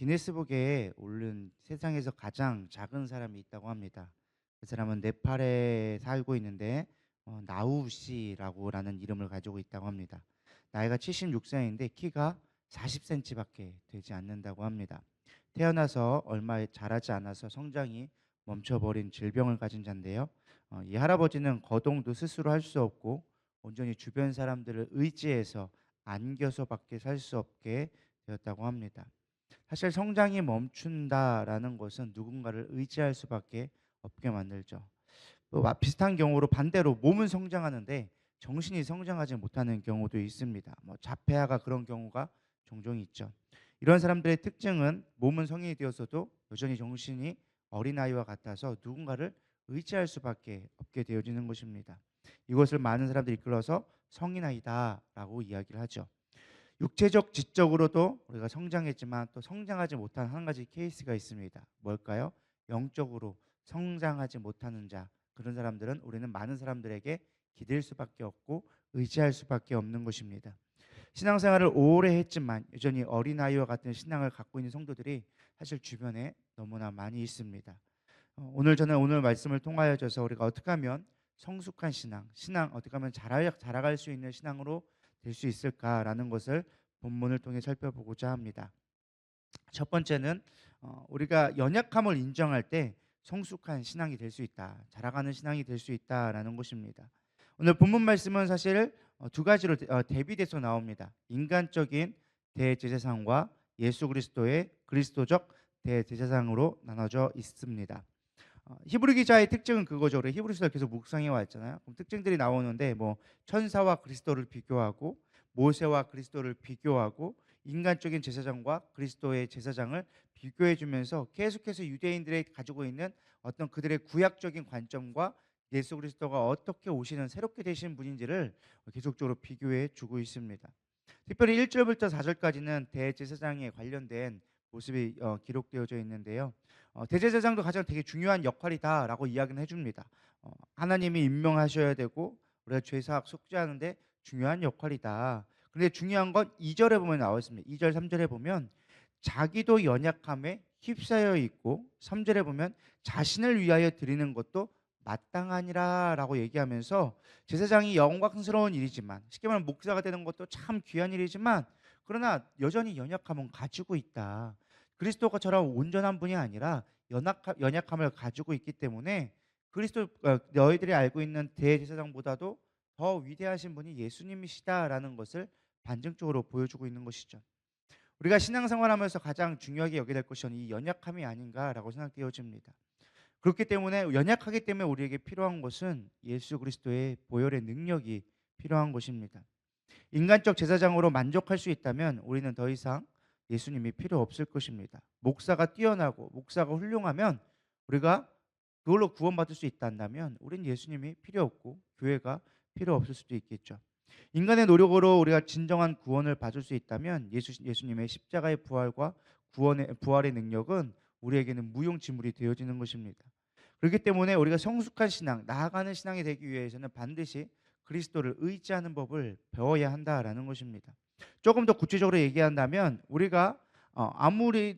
기네스북에 오른 세상에서 가장 작은 사람이 있다고 합니다. 그 사람은 네팔에 살고 있는데 나우시라고라는 이름을 가지고 있다고 합니다. 나이가 76세인데 키가 40cm밖에 되지 않는다고 합니다. 태어나서 얼마 자라지 않아서 성장이 멈춰버린 질병을 가진 자인데요. 이 할아버지는 거동도 스스로 할 수 없고 온전히 주변 사람들을 의지해서 안겨서밖에 살 수 없게 되었다고 합니다. 사실 성장이 멈춘다라는 것은 누군가를 의지할 수밖에 없게 만들죠. 또 비슷한 경우로 반대로 몸은 성장하는데 정신이 성장하지 못하는 경우도 있습니다. 자폐아가 그런 경우가 종종 있죠. 이런 사람들의 특징은 몸은 성인이 되었어도 여전히 정신이 어린아이와 같아서 누군가를 의지할 수밖에 없게 되어지는 것입니다. 이것을 많은 사람들이 이끌어서 성인아이다라고 이야기를 하죠. 육체적 지적으로도 우리가 성장했지만 또 성장하지 못한 한 가지 케이스가 있습니다. 뭘까요? 영적으로 성장하지 못하는 자. 그런 사람들은 우리는 많은 사람들에게 기댈 수밖에 없고 의지할 수밖에 없는 것입니다. 신앙생활을 오래 했지만 여전히 어린아이와 같은 신앙을 갖고 있는 성도들이 사실 주변에 너무나 많이 있습니다. 오늘 저는 오늘 말씀을 통하여져서 우리가 어떻게 하면 성숙한 신앙 어떻게 하면 자라갈 수 있는 신앙으로 될 수 있을까라는 것을 본문을 통해 살펴보고자 합니다. 첫 번째는 우리가 연약함을 인정할 때 성숙한 신앙이 될 수 있다, 자라가는 신앙이 될 수 있다라는 것입니다. 오늘 본문 말씀은 사실 두 가지로 대비돼서 나옵니다. 인간적인 대제사장과 예수 그리스도의 그리스도적 대제사장으로 나눠져 있습니다. 히브리 기자의 특징은 그거죠. 우리 히브리서를 계속 묵상해 왔잖아요. 그럼 특징들이 나오는데 천사와 그리스도를 비교하고 모세와 그리스도를 비교하고 인간적인 제사장과 그리스도의 제사장을 비교해 주면서 계속해서 유대인들이 가지고 있는 어떤 그들의 구약적인 관점과 예수 그리스도가 어떻게 오시는 새롭게 되신 분인지를 계속적으로 비교해 주고 있습니다. 특별히 1절부터 4절까지는 대제사장에 관련된 모습이 기록되어져 있는데요. 대제사장도 가장 되게 중요한 역할이다라고 이야기는 해줍니다. 하나님이 임명하셔야 되고 우리가 죄사함 속죄하는데 중요한 역할이다. 근데 중요한 건 2절에 보면 나와 있습니다. 2절 3절에 보면 자기도 연약함에 휩싸여 있고 3절에 보면 자신을 위하여 드리는 것도 마땅하니라라고 얘기하면서 제사장이 영광스러운 일이지만 쉽게 말하면 목사가 되는 것도 참 귀한 일이지만 그러나 여전히 연약함은 가지고 있다. 그리스도가 저런 온전한 분이 아니라 연약함을 가지고 있기 때문에 너희들이 알고 있는 대제사장보다도 더 위대하신 분이 예수님이시다라는 것을 반증적으로 보여주고 있는 것이죠. 우리가 신앙생활하면서 가장 중요하게 여겨야 될 것이 이 연약함이 아닌가라고 생각되어집니다. 그렇기 때문에 연약하기 때문에 우리에게 필요한 것은 예수 그리스도의 보혈의 능력이 필요한 것입니다. 인간적 제사장으로 만족할 수 있다면 우리는 더 이상 예수님이 필요 없을 것입니다. 목사가 뛰어나고 목사가 훌륭하면 우리가 그걸로 구원받을 수 있다면 우리는 예수님이 필요 없고 교회가 필요 없을 수도 있겠죠. 인간의 노력으로 우리가 진정한 구원을 받을 수 있다면 예수님의 십자가의 부활과 부활의 능력은 우리에게는 무용지물이 되어지는 것입니다. 그렇기 때문에 우리가 성숙한 신앙, 나아가는 신앙이 되기 위해서는 반드시 그리스도를 의지하는 법을 배워야 한다라는 것입니다. 조금 더 구체적으로 얘기한다면 우리가 아무리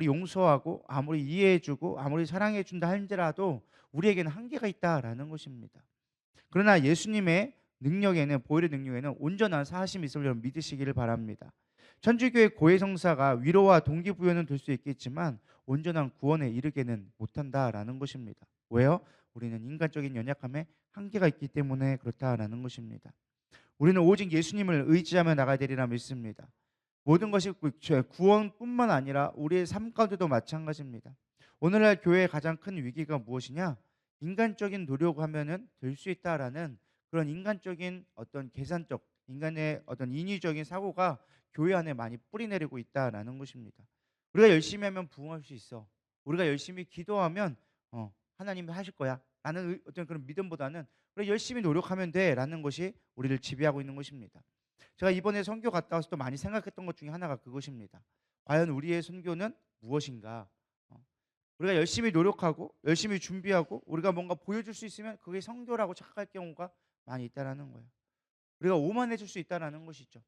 용서하고 아무리 이해해주고 아무리 사랑해준다 할지라도 우리에게는 한계가 있다라는 것입니다. 그러나 예수님의 능력에는 보혈의 능력에는 온전한 사하심이 있음을 여러분 믿으시기를 바랍니다. 천주교의 고해성사가 위로와 동기부여는 될 수 있겠지만 온전한 구원에 이르게는 못한다라는 것입니다. 왜요? 우리는 인간적인 연약함에 한계가 있기 때문에 그렇다라는 것입니다. 우리는 오직 예수님을 의지하며 나가야 되리라 믿습니다. 모든 것이 구원뿐만 아니라 우리의 삶 가운데도 마찬가지입니다. 오늘날 교회의 가장 큰 위기가 무엇이냐? 인간적인 노력하면은 될 수 있다라는 그런 인간적인 어떤 계산적 인간의 어떤 인위적인 사고가 교회 안에 많이 뿌리내리고 있다라는 것입니다. 우리가 열심히 하면 부흥할 수 있어. 우리가 열심히 기도하면 하나님이 하실 거야. 라는 어떤 그런 믿음보다는 우리가 열심히 노력하면 돼라는 것이 우리를 지배하고 있는 것입니다. 제가 이번에 선교 갔다 와서 또 많이 생각했던 것 중에 하나가 그것입니다. 과연 우리의 선교는 무엇인가? 우리가 열심히 노력하고 열심히 준비하고 우리가 뭔가 보여줄 수 있으면 그게 선교라고 착각할 경우가 많이 있다라는 거예요. 우리가 오만해질 수 있다라는 것이죠.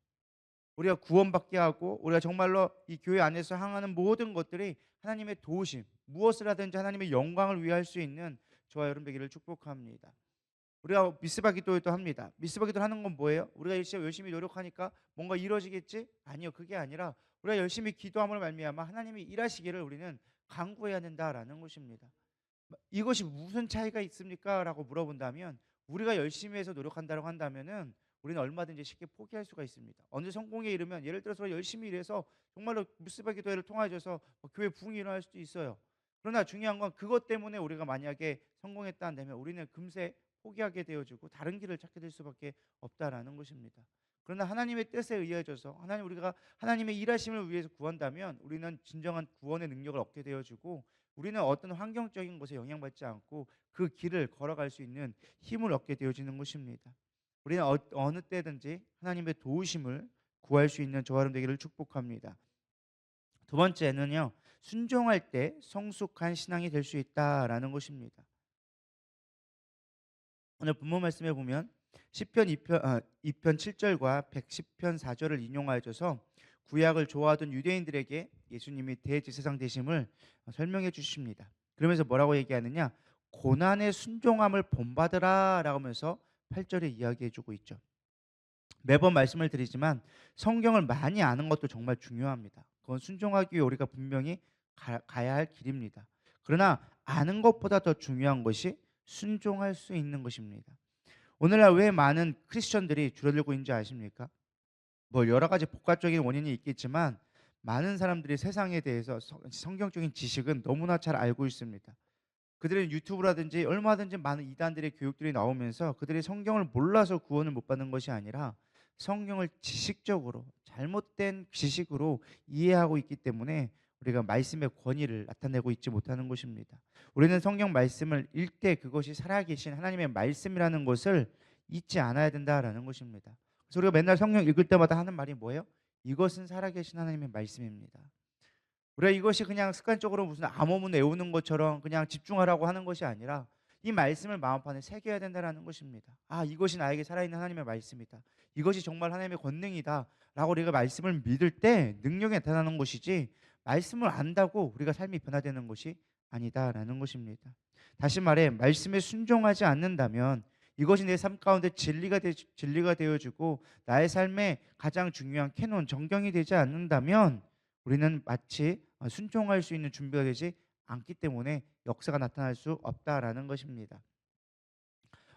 우리가 구원받게 하고 우리가 정말로 이 교회 안에서 향하는 모든 것들이 하나님의 도우심, 무엇을 하든지 하나님의 영광을 위해 할 수 있는 저와 여러분 되기를 축복합니다. 우리가 미스바 기도도 합니다. 미스바 기도를 하는 건 뭐예요? 우리가 열심히 노력하니까 뭔가 이루어지겠지? 아니요. 그게 아니라 우리가 열심히 기도함으로 말미암아 하나님이 일하시기를 우리는 간구해야 된다라는 것입니다. 이것이 무슨 차이가 있습니까? 라고 물어본다면 우리가 열심히 해서 노력한다고 한다면은 우리는 얼마든지 쉽게 포기할 수가 있습니다. 어느 성공에 이르면 예를 들어서 열심히 일해서 정말로 무스바 기도회를 통하여서 교회 부흥이 일어날 수도 있어요. 그러나 중요한 건 그것 때문에 우리가 만약에 성공했다 한다면 우리는 금세 포기하게 되어지고 다른 길을 찾게 될 수밖에 없다라는 것입니다. 그러나 하나님의 뜻에 의해져서 우리가 하나님의 일하심을 위해서 구한다면 우리는 진정한 구원의 능력을 얻게 되어지고 우리는 어떤 환경적인 것에 영향받지 않고 그 길을 걸어갈 수 있는 힘을 얻게 되어지는 것입니다. 우리는 어느 때든지 하나님의 도우심을 구할 수 있는 저와 여러분 되기를 축복합니다. 두 번째는요, 순종할 때 성숙한 신앙이 될 수 있다라는 것입니다. 오늘 본문 말씀에 보면 시편 2편 7절과 110편 4절을 인용하여서 구약을 좋아하던 유대인들에게 예수님이 대제사장 되심을 설명해 주십니다. 그러면서 뭐라고 얘기하느냐? 고난의 순종함을 본받으라라고 하면서 8절에 이야기해 주고 있죠. 매번 말씀을 드리지만 성경을 많이 아는 것도 정말 중요합니다. 그건 순종하기 위해 우리가 분명히 가야 할 길입니다. 그러나 아는 것보다 더 중요한 것이 순종할 수 있는 것입니다. 오늘날 왜 많은 크리스천들이 줄어들고 있는지 아십니까? 뭐 여러 가지 복합적인 원인이 있겠지만 많은 사람들이 세상에 대해서 성경적인 지식은 너무나 잘 알고 있습니다. 그들은 유튜브라든지 얼마든지 많은 이단들의 교육들이 나오면서 그들이 성경을 몰라서 구원을 못 받는 것이 아니라 성경을 지식적으로 잘못된 지식으로 이해하고 있기 때문에 우리가 말씀의 권위를 나타내고 있지 못하는 것입니다. 우리는 성경 말씀을 읽되 그것이 살아계신 하나님의 말씀이라는 것을 잊지 않아야 된다라는 것입니다. 그래서 우리가 맨날 성경 읽을 때마다 하는 말이 뭐예요? 이것은 살아계신 하나님의 말씀입니다. 우리가 이것이 그냥 습관적으로 무슨 암호문 외우는 것처럼 그냥 집중하라고 하는 것이 아니라 이 말씀을 마음판에 새겨야 된다는 것입니다. 아, 이것이 나에게 살아있는 하나님의 말씀이다. 이것이 정말 하나님의 권능이다 라고 우리가 말씀을 믿을 때 능력이 나타나는 것이지 말씀을 안다고 우리가 삶이 변화되는 것이 아니다라는 것입니다. 다시 말해 말씀에 순종하지 않는다면 이것이 내 삶 가운데 진리가 되어지고 나의 삶에 가장 중요한 캐논 정경이 되지 않는다면 우리는 마치 순종할 수 있는 준비가 되지 않기 때문에 역사가 나타날 수 없다라는 것입니다.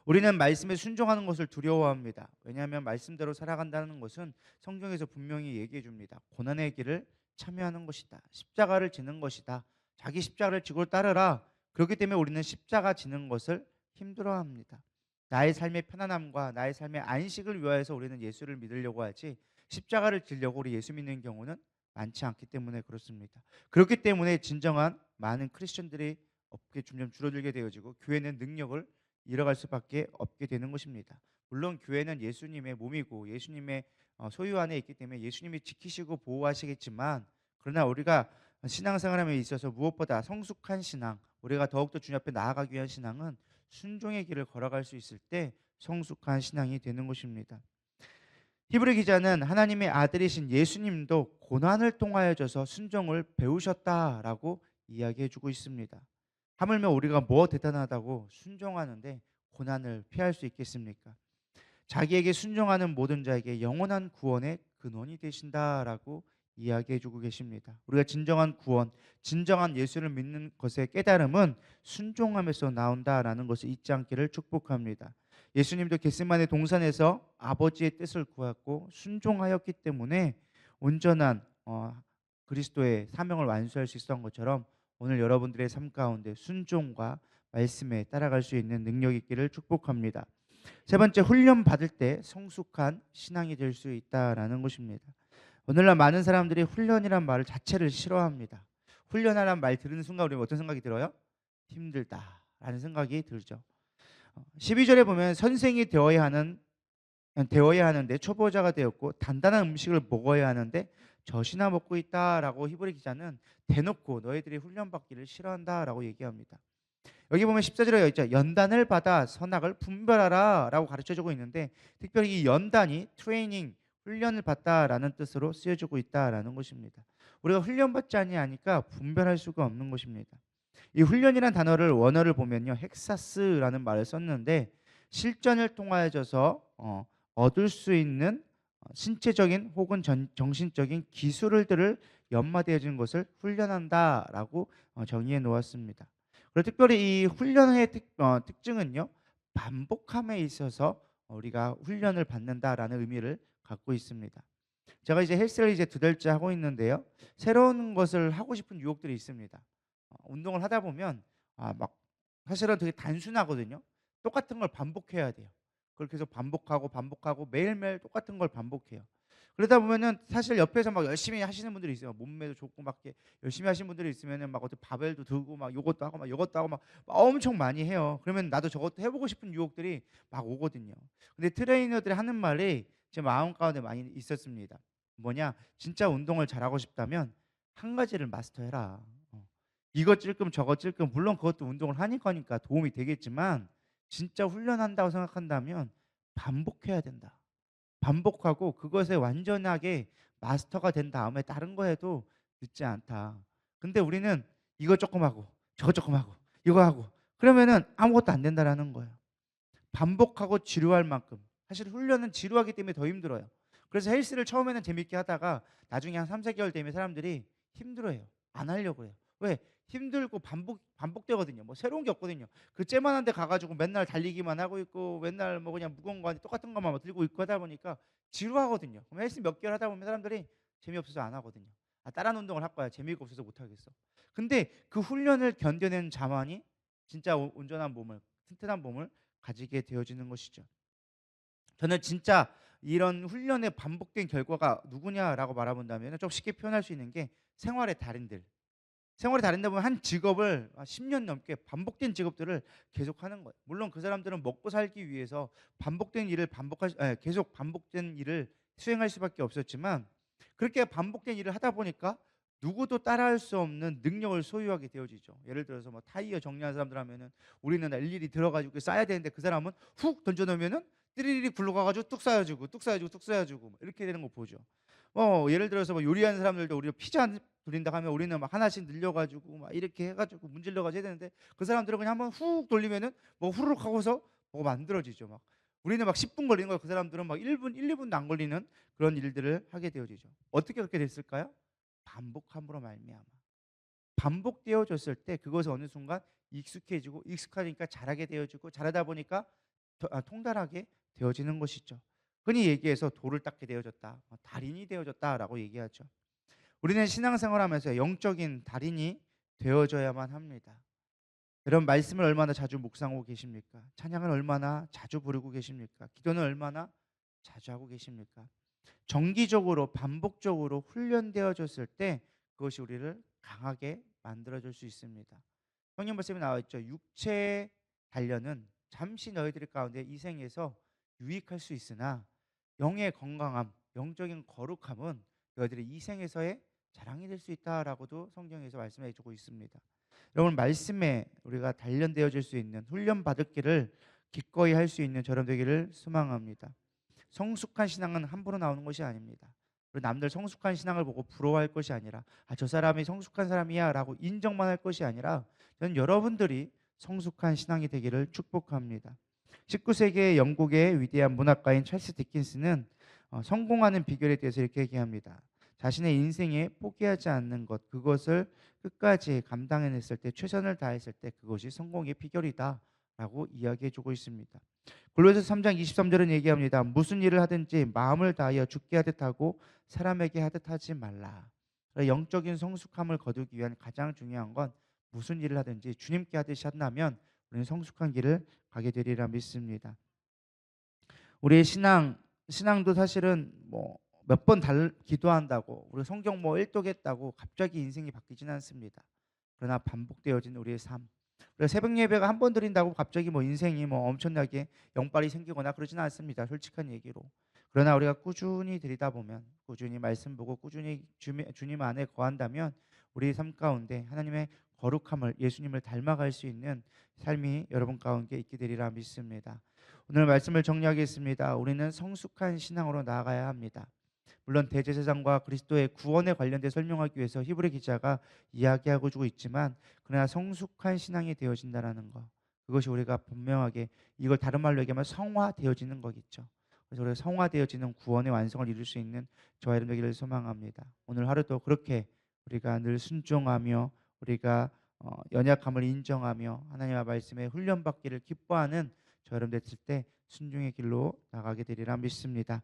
우리는 말씀에 순종하는 것을 두려워합니다. 왜냐하면 말씀대로 살아간다는 것은 성경에서 분명히 얘기해 줍니다. 고난의 길을 참여하는 것이다. 십자가를 지는 것이다. 자기 십자가를 지고 따르라. 그렇기 때문에 우리는 십자가 지는 것을 힘들어합니다. 나의 삶의 편안함과 나의 삶의 안식을 위하여서 우리는 예수를 믿으려고 하지 십자가를 지려고 우리 예수 믿는 경우는 많지 않기 때문에 그렇습니다. 그렇기 때문에 진정한 많은 크리스천들이 없게 점점 줄어들게 되어지고 교회는 능력을 잃어갈 수밖에 없게 되는 것입니다. 물론 교회는 예수님의 몸이고 예수님의 소유 안에 있기 때문에 예수님이 지키시고 보호하시겠지만 그러나 우리가 신앙생활함에 있어서 무엇보다 성숙한 신앙, 우리가 더욱더 주님 앞에 나아가기 위한 신앙은 순종의 길을 걸어갈 수 있을 때 성숙한 신앙이 되는 것입니다. 히브리 기자는 하나님의 아들이신 예수님도 고난을 통하여져서 순종을 배우셨다라고 이야기해주고 있습니다. 하물며 우리가 뭐 대단하다고 순종하는데 고난을 피할 수 있겠습니까? 자기에게 순종하는 모든 자에게 영원한 구원의 근원이 되신다라고 이야기해주고 계십니다. 우리가 진정한 구원, 진정한 예수를 믿는 것의 깨달음은 순종하면서 나온다라는 것을 잊지 않기를 축복합니다. 예수님도 겟세마네 동산에서 아버지의 뜻을 구했고 순종하였기 때문에 온전한 그리스도의 사명을 완수할 수 있었던 것처럼 오늘 여러분들의 삶 가운데 순종과 말씀에 따라갈 수 있는 능력이 있기를 축복합니다. 세 번째, 훈련 받을 때 성숙한 신앙이 될 수 있다라는 것입니다. 오늘날 많은 사람들이 훈련이란 말을 자체를 싫어합니다. 훈련하라는 말 들은 순간 우리가 어떤 생각이 들어요? 힘들다라는 생각이 들죠. 12절에 보면 선생이 되어야 하는데 초보자가 되었고 단단한 음식을 먹어야 하는데 젖이나 먹고 있다라고 히브리 기자는 대놓고 너희들이 훈련받기를 싫어한다라고 얘기합니다. 여기 보면 14절에 있죠. 연단을 받아 선악을 분별하라라고 가르쳐주고 있는데 특별히 이 연단이 트레이닝 훈련을 받다라는 뜻으로 쓰여지고 있다라는 것입니다. 우리가 훈련받지 아니하니까 분별할 수가 없는 것입니다. 이 훈련이란 단어를 원어를 보면요, 헥사스라는 말을 썼는데 실전을 통하여져서 얻을 수 있는 신체적인 혹은 정신적인 기술들을 연마되어진 것을 훈련한다라고 정의해 놓았습니다. 그리고 특별히 이 훈련의 특징은요, 반복함에 있어서 우리가 훈련을 받는다라는 의미를 갖고 있습니다. 제가 이제 헬스를 이제 2달째 하고 있는데요. 새로운 것을 하고 싶은 유혹들이 있습니다. 운동을 하다 보면 막 사실은 되게 단순하거든요. 똑같은 걸 반복해야 돼요. 그렇게 해서 반복하고 반복하고 매일매일 똑같은 걸 반복해요. 그러다 보면은 사실 옆에서 막 열심히 하시는 분들이 있어요. 몸매도 좋고 막 이렇게 열심히 하시는 분들이 있으면은 막 어떤 바벨도 들고 막 요것도 하고 막 요것도 하고 막 엄청 많이 해요. 그러면 나도 저것도 해 보고 싶은 유혹들이 막 오거든요. 근데 트레이너들이 하는 말이 제 마음 가운데 많이 있었습니다. 뭐냐? "진짜 운동을 잘하고 싶다면 한 가지를 마스터해라." 이것 찔끔 저것 찔끔 물론 그것도 운동을 하니까니까 도움이 되겠지만 진짜 훈련한다고 생각한다면 반복해야 된다. 반복하고 그것에 완전하게 마스터가 된 다음에 다른 거 해도 늦지 않다. 근데 우리는 이것 조금 하고 저것 조금 하고 이거 하고 그러면은 아무것도 안 된다라는 거예요. 반복하고 지루할 만큼. 사실 훈련은 지루하기 때문에 더 힘들어요. 그래서 헬스를 처음에는 재밌게 하다가 나중에 한 3-4개월 되면 사람들이 힘들어해요. 안 하려고 해요. 왜? 힘들고 반복되거든요. 뭐 새로운 게 없거든요. 그 째만한 데 가 가지고 맨날 달리기만 하고 있고 맨날 뭐 그냥 무거운 거 똑같은 것만 막 들고 있고 하다 보니까 지루하거든요. 그럼 헬스 몇 개월 하다 보면 사람들이 재미없어서 안 하거든요. 다른 운동을 할 거야. 재미가 없어서 못 하겠어. 근데 그 훈련을 견뎌낸 자만이 진짜 온전한 몸을 튼튼한 몸을 가지게 되어지는 것이죠. 저는 진짜 이런 훈련의 반복된 결과가 누구냐라고 말해본다면 좀 쉽게 표현할 수 있는 게 생활의 달인들. 생활의 달인들 보면 한 직업을 10년 넘게 반복된 직업들을 계속하는 거예요. 물론 그 사람들은 먹고 살기 위해서 반복된 일을 계속 반복된 일을 수행할 수밖에 없었지만 그렇게 반복된 일을 하다 보니까 누구도 따라할 수 없는 능력을 소유하게 되어지죠. 예를 들어서 뭐 타이어 정리하는 사람들 하면은 우리는 일일이 들어가지고 쌓아야 되는데 그 사람은 훅 던져놓으면은 띠리리 굴러가가지고 뚝 쌓여주고 뚝 쌓여주고 뚝 쌓여주고 이렇게 되는 거 보죠. 예를 들어서 뭐 요리하는 사람들도 우리가 피자 돌린다 하면 우리는 막 하나씩 늘려가지고 막 이렇게 해가지고 문질러가지고 해야 되는데 그 사람들은 그냥 한번 훅 돌리면은 뭐 후루룩 하고서 뭐가 만들어지죠. 막 우리는 막 10분 걸리는 거예요. 그 사람들은 막 1분, 1, 2분도 안 걸리는 그런 일들을 하게 되어지죠. 어떻게 그렇게 됐을까요? 반복함으로 말미암아. 반복되어졌을 때 그것이 어느 순간 익숙해지고 익숙하니까 잘하게 되어지고 잘하다 보니까 통달하게 되어지는 것이죠. 흔히 얘기해서 돌을 닦게 되어졌다, 달인이 되어졌다라고 얘기하죠. 우리는 신앙생활하면서 영적인 달인이 되어져야만 합니다. 여러분 말씀을 얼마나 자주 묵상하고 계십니까? 찬양을 얼마나 자주 부르고 계십니까? 기도는 얼마나 자주 하고 계십니까? 정기적으로 반복적으로 훈련되어졌을 때 그것이 우리를 강하게 만들어줄 수 있습니다. 성경 말씀에 나와 있죠. 육체의 단련은 잠시 너희들 가운데 이 생에서 유익할 수 있으나 영의 건강함, 영적인 거룩함은 너희들의 이 생에서의 자랑이 될 수 있다라고도 성경에서 말씀해 주고 있습니다. 여러분 말씀에 우리가 단련되어질 수 있는 훈련 받을 길을 기꺼이 할 수 있는 저런 되기를 소망합니다. 성숙한 신앙은 함부로 나오는 것이 아닙니다. 그리고 남들 성숙한 신앙을 보고 부러워할 것이 아니라 저 사람이 성숙한 사람이야 라고 인정만 할 것이 아니라 저는 여러분들이 성숙한 신앙이 되기를 축복합니다. 19세기의 영국의 위대한 문학가인 찰스 디킨스는 성공하는 비결에 대해서 이렇게 얘기합니다. 자신의 인생에 포기하지 않는 것, 그것을 끝까지 감당해냈을 때, 최선을 다했을 때 그것이 성공의 비결이다 라고 이야기해 주고 있습니다. 골로새서 3장 23절은 얘기합니다. 무슨 일을 하든지 마음을 다하여 주께 하듯 하고 사람에게 하듯 하지 말라. 영적인 성숙함을 거두기 위한 가장 중요한 건 무슨 일을 하든지 주님께 하듯이 한다면 우리는 성숙한 길을 가게 되리라 믿습니다. 우리의 신앙도 사실은 뭐 몇 번 기도한다고 우리 성경 뭐 일독했다고 갑자기 인생이 바뀌지는 않습니다. 그러나 반복되어진 우리의 삶. 우리가 새벽 예배가 한 번 드린다고 갑자기 뭐 인생이 뭐 엄청나게 영빨이 생기거나 그러지는 않습니다. 솔직한 얘기로. 그러나 우리가 꾸준히 드리다 보면 꾸준히 말씀 보고 꾸준히 주님 안에 거한다면 우리 삶 가운데 하나님의 거룩함을 예수님을 닮아갈 수 있는 삶이 여러분 가운데 있게 되리라 믿습니다. 오늘 말씀을 정리하겠습니다. 우리는 성숙한 신앙으로 나아가야 합니다. 물론 대제사장과 그리스도의 구원에 관련돼 설명하기 위해서 히브리 기자가 이야기하고 주고 있지만, 그러나 성숙한 신앙이 되어진다라는 거, 그것이 우리가 분명하게, 이걸 다른 말로 얘기하면 성화되어지는 거겠죠. 그래서 우리가 성화되어지는 구원의 완성을 이룰 수 있는 저와 여러분 되기를 소망합니다. 오늘 하루도 그렇게 우리가 늘 순종하며, 우리가 연약함을 인정하며 하나님의 말씀에 훈련받기를 기뻐하는 저 여러분 됐을 때 순종의 길로 나가게 되리라 믿습니다.